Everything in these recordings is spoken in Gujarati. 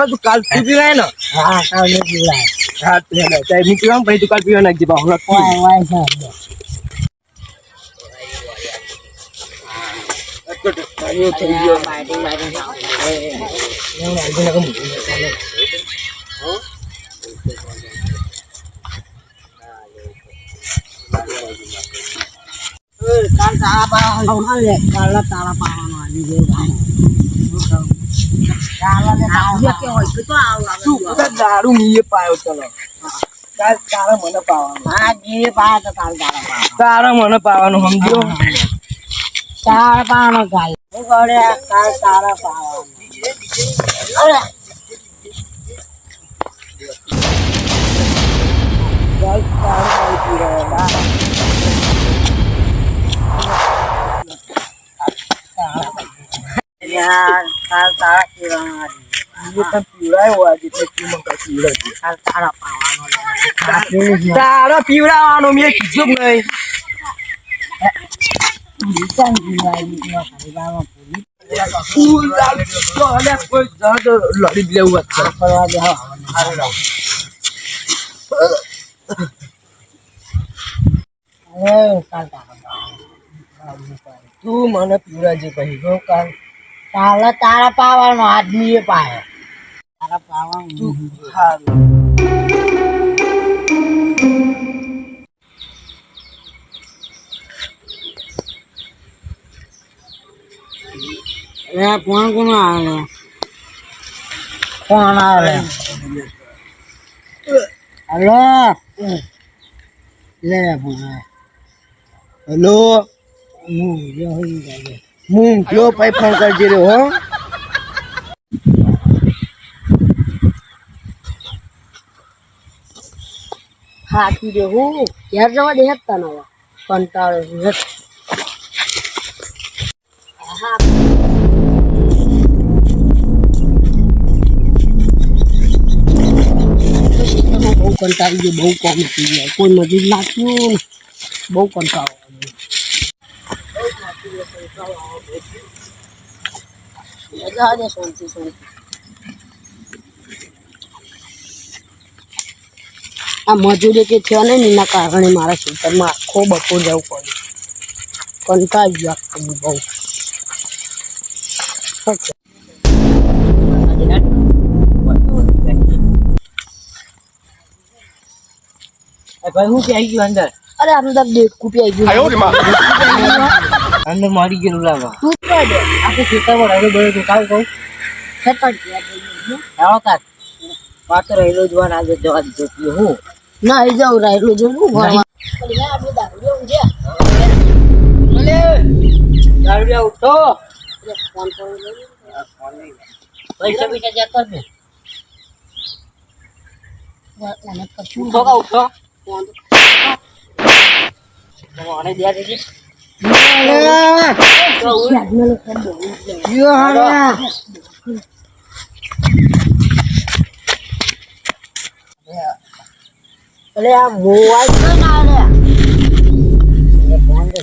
તું કાલ પીવાય ને હા કાલ નહીં પીવડાય હા તું હેડો ચાલ હું પીવા ભાઈ તું કાલ પીવા નાખજે બા હમણાં વાય વાય સાહેબ થઈ ગયો કાલ તારા પાવાનો લે કાલ તારા પાવાનો આવી ગયો દારૂ મીએ પાયો ચલો કાલ તારા મને પાવાનું હા જીવે પાયા તો કાલ તારા મને પાવાનું સમજ્યો તારા પાવાનો કાલ હું કરે કાલ તારા પાવાનો અરે કાલ તારા પીવા યાર કાલ તારા પીવાનો પીવડાયો આજે એટલે કાલ તારા પાવાનો તારા પીવડાવવાનો મેં કીધું નહીં લડી લેવું તું મને પીવડાજે પછી જો કાલ કાલે તારા પાવાનો આદમી પાયો તારા પાવાનું સારું કોણ કોણ આવે કોણ આવે હલો લે ફોન હેલો હું કયો ભાઈ ફોન કરજે રે હો હાથી દે હું ઘેર જવા દે તને કંટાળો બહુ કંટાળી ગયો બહુ કોમ થઈ ગયા કોઈ મજૂર નાખ્યું બહુ કંટાળો મજા આવે શાંતિ શાંતિ આ મજૂરી કે થયો ને એના કારણે મારા ખેતરમાં આખો બપોર જવું પડ્યું કંટાળી ગયો આખું બહુ ભાઈ હું આવી ગયું અંદર અરે અંદર દેડકું પી આવી ગયું અંદર મારી ગયેલું લાગવા તું જ કહી દે આખું ખેતરમાં રહેલો બળ્યો કાલ કહું ખેતર આવો કાલ પાછો રહેલો જોવા આજે જવા દીધો હું ના એ જાઉં રાયલું જોવું દારૂડિયા ઉઠો પૈસા પૈસા જતો ને ઉઠો કા ઉઠો મને દે દેજે અરે આ મોબાઈલ તો ના લે ફોન દે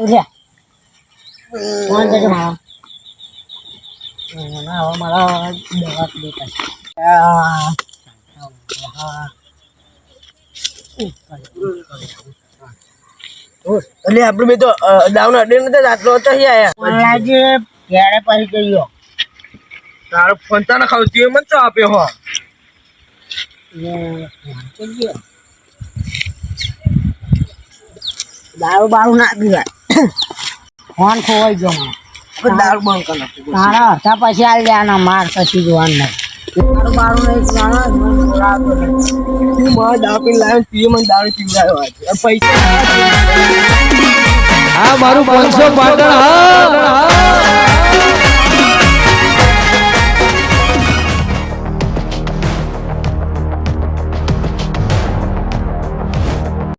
લે ફોન દે મારા ના હવે મારા દવા દેતા એટલે આપણે બે તો દાવના અડે નતા આટલો હતો આયા આજે ક્યારે પડી ગયો તારો ફોન તા ના ખાવતી હોય મને તો આપ્યો હો દારૂ બારૂ ના પીવાય ફોન ખોવાઈ ગયો મને દારૂ બંધ કરી નાખું તારા હતા પછી આવી દેવાના માર પછી જોવાનું નહીં દારૂ બારૂ નહીં પીવાનો તું મારા દારૂ પીને લાવ્યો પીએ મને દારૂ પીવડાયો આજે પૈસા આ મારું 500 પાટણ હા